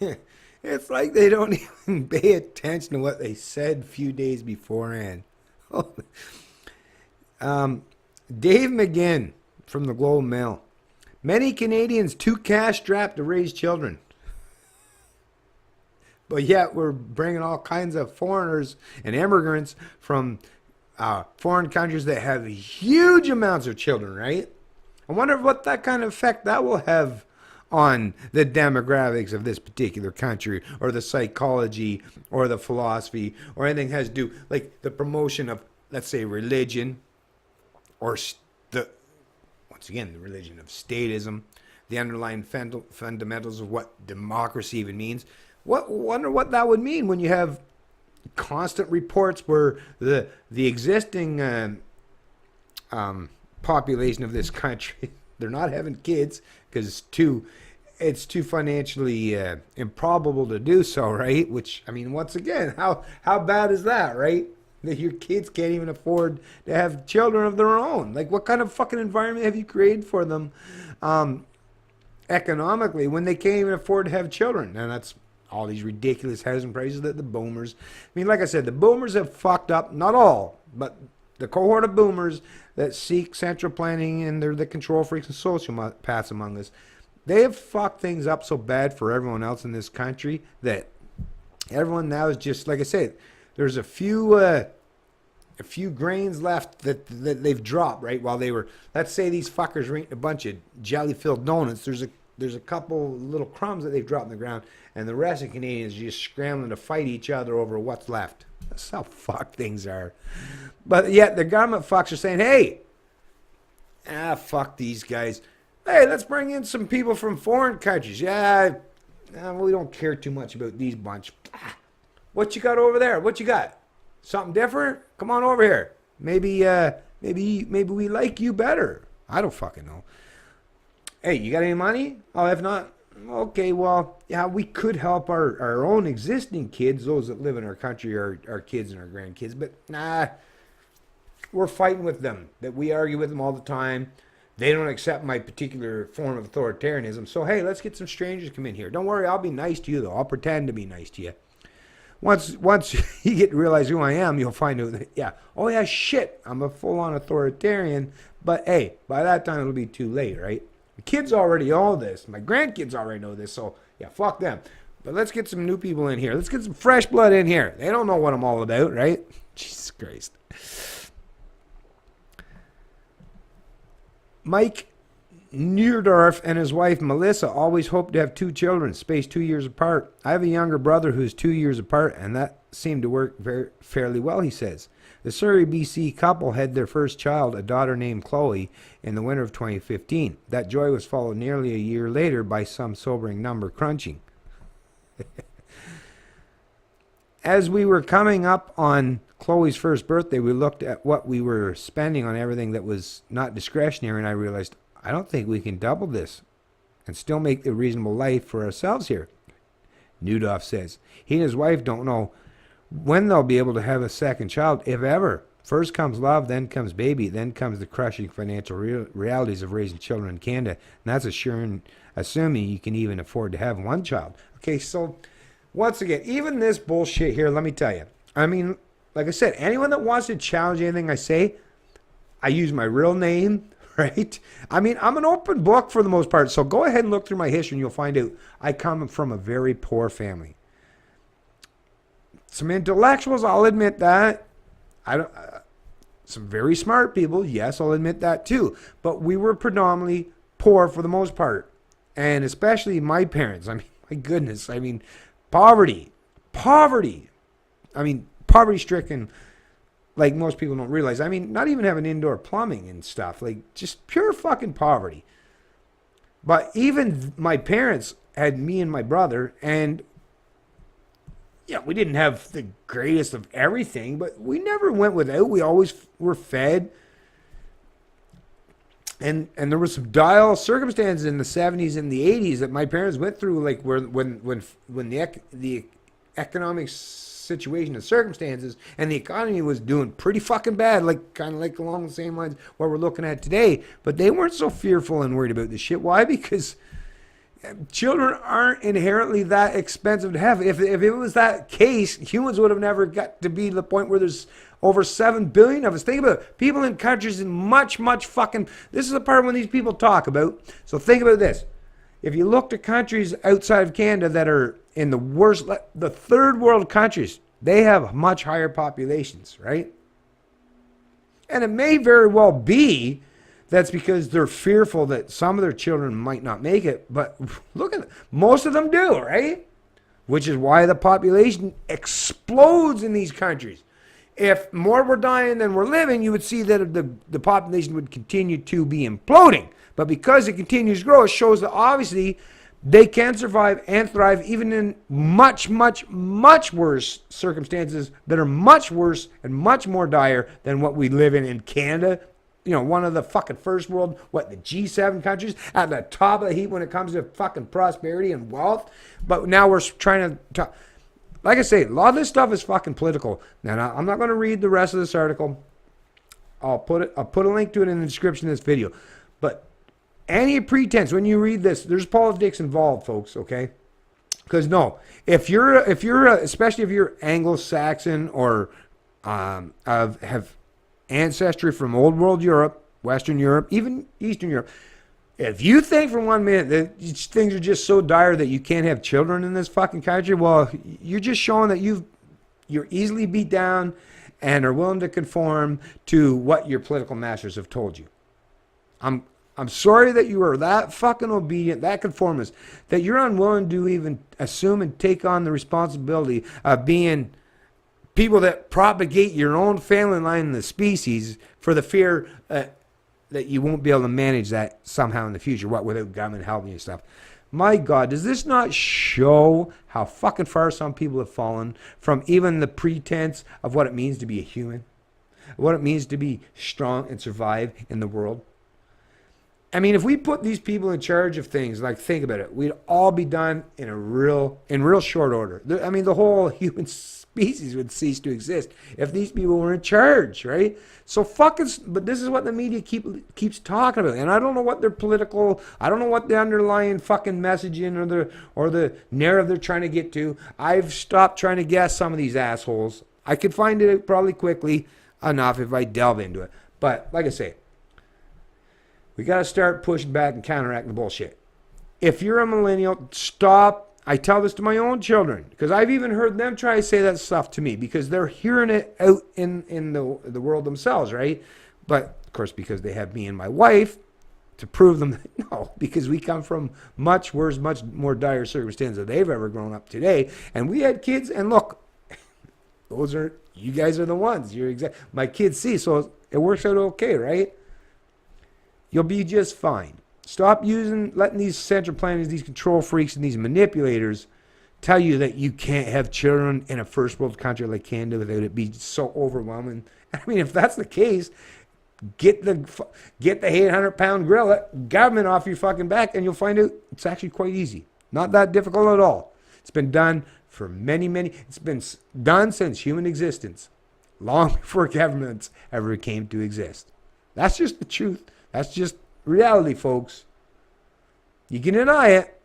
It's like they don't even pay attention to what they said a few days beforehand. Dave McGinn from the Globe and Mail. Many Canadians too cash strapped to raise children. But yet we're bringing all kinds of foreigners and immigrants from foreign countries that have huge amounts of children, right? I wonder what that kind of effect that will have on the demographics of this particular country, or the psychology, or the philosophy, or anything that has to do like the promotion of, let's say, religion, or the once again the religion of statism, the underlying fundamentals of what democracy even means. Wonder what that would mean when you have constant reports where the existing population of this country, they're not having kids because it's too financially improbable to do so, right? Which, I mean, once again, how bad is that, right? That your kids can't even afford to have children of their own. Like, what kind of fucking environment have you created for them economically when they can't even afford to have children? And that's all these ridiculous housing prices that the boomers, I mean, like I said, the boomers have fucked up, not all, but the cohort of boomers that seek central planning, and they're the control freaks and sociopaths among us. They have fucked things up so bad for everyone else in this country that everyone now is just, like I said, there's a few grains left that they've dropped, right? While they were, let's say these fuckers were eating a bunch of jelly-filled donuts, there's a couple little crumbs that they've dropped on the ground, and the rest of Canadians are just scrambling to fight each other over what's left. That's how fucked things are. But yet the government fucks are saying, hey, fuck these guys. Hey, let's bring in some people from foreign countries. Yeah, we don't care too much about these bunch. What you got over there? What you got? Something different? Come on over here. Maybe we like you better. I don't fucking know. Hey, you got any money? Oh, if not, okay, well, yeah, we could help our own existing kids, those that live in our country, our kids and our grandkids, but nah, we're fighting with them. That we argue with them all the time. They don't accept my particular form of authoritarianism. So, hey, let's get some strangers to come in here. Don't worry, I'll be nice to you, though. I'll pretend to be nice to you. Once you get to realize who I am, you'll find out that, yeah, oh yeah, shit, I'm a full-on authoritarian. But, hey, by that time, it'll be too late, right? The kids already know this. My grandkids already know this. So, yeah, fuck them. But let's get some new people in here. Let's get some fresh blood in here. They don't know what I'm all about, right? Jesus Christ. Mike Neerdorf and his wife Melissa always hoped to have two children, spaced 2 years apart. I have a younger brother who's 2 years apart, and that seemed to work fairly well, he says. The Surrey, BC couple had their first child, a daughter named Chloe, in the winter of 2015. That joy was followed nearly a year later by some sobering number crunching. As we were coming up on Chloe's first birthday, we looked at what we were spending on everything that was not discretionary, and I realized, I don't think we can double this and still make a reasonable life for ourselves here, Newdoff says. He and his wife don't know when they'll be able to have a second child, if ever. First comes love, then comes baby, then comes the crushing financial realities of raising children in Canada. And that's assuming you can even afford to have one child. Okay, so once again, even this bullshit here, let me tell you. I mean, like I said, anyone that wants to challenge anything I say, I use my real name, right? I mean, I'm an open book for the most part. So go ahead and look through my history and you'll find out I come from a very poor family. Some intellectuals, I'll admit that. Some very smart people, yes, I'll admit that too. But we were predominantly poor for the most part. And especially my parents. I mean, my goodness. I mean, poverty. I mean, poverty-stricken, like most people don't realize. I mean, not even having indoor plumbing and stuff. Like, just pure fucking poverty. But even my parents had me and my brother, and yeah, we didn't have the greatest of everything, but we never went without. We always were fed. And there were some dire circumstances in the 70s and the 80s that my parents went through, like when the economic situation and circumstances and the economy was doing pretty fucking bad, like kind of like along the same lines what we're looking at today. But they weren't so fearful and worried about this shit. Why? Because children aren't inherently that expensive to have. If it was that case, humans would have never got to be to the point where there's over 7 billion of us. Think about it. People in countries in much fucking... This is the part when these people talk about. So think about this. If you look to countries outside of Canada that are in the worst... The third world countries, they have much higher populations, right? And it may very well be that's because they're fearful that some of their children might not make it. But look at it. Most of them do, right? Which is why the population explodes in these countries. If more were dying than were living, you would see that the population would continue to be imploding. But because it continues to grow, it shows that obviously they can survive and thrive even in much worse circumstances that are much worse and much more dire than what we live in Canada. You know, one of the fucking first world, the G7 countries at the top of the heap when it comes to fucking prosperity and wealth. But now we're trying to like I say, a lot of this stuff is fucking political. Now, I'm not going to read the rest of this article. I'll put a link to it in the description of this video. But any pretense when you read this, there's politics involved, folks. Okay, because no, if you're especially if you're Anglo-Saxon or have ancestry from Old World Europe, Western Europe, even Eastern Europe. If you think for 1 minute that things are just so dire that you can't have children in this fucking country, well, you're just showing that you're easily beat down and are willing to conform to what your political masters have told you. I'm sorry that you are that fucking obedient, that conformist, that you're unwilling to even assume and take on the responsibility of being people that propagate your own family line in the species for the fear that you won't be able to manage that somehow in the future, without government helping you and stuff. My God, does this not show how fucking far some people have fallen from even the pretense of what it means to be a human? What it means to be strong and survive in the world? I mean, if we put these people in charge of things, like, think about it, we'd all be done in real short order. I mean, the whole human species would cease to exist if these people were in charge, right? So fucking, but this is what the media keeps talking about, and I don't know what their political, I don't know what the underlying fucking messaging or the narrative they're trying to get to. I've stopped trying to guess some of these assholes. I could find it out probably quickly enough if I delve into it. But like I say, we got to start pushing back and counteracting the bullshit. If you're a millennial, stop. I tell this to my own children because I've even heard them try to say that stuff to me because they're hearing it out in the world themselves, right? But, of course, because they have me and my wife to prove them that no, because we come from much worse, much more dire circumstances than they've ever grown up today. And we had kids, and look, you guys are the ones. My kids see, so it works out okay, right? You'll be just fine. Stop letting these central planners, these control freaks, and these manipulators tell you that you can't have children in a first world country like Canada without it being so overwhelming. I mean, if that's the case, get the 800-pound gorilla government off your fucking back, and you'll find out it's actually quite easy. Not that difficult at all. It's been done for it's been done since human existence, long before governments ever came to exist. That's just the truth. That's just reality, folks. You can deny it,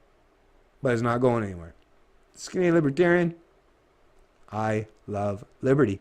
but it's not going anywhere. Skinny Libertarian. I love liberty.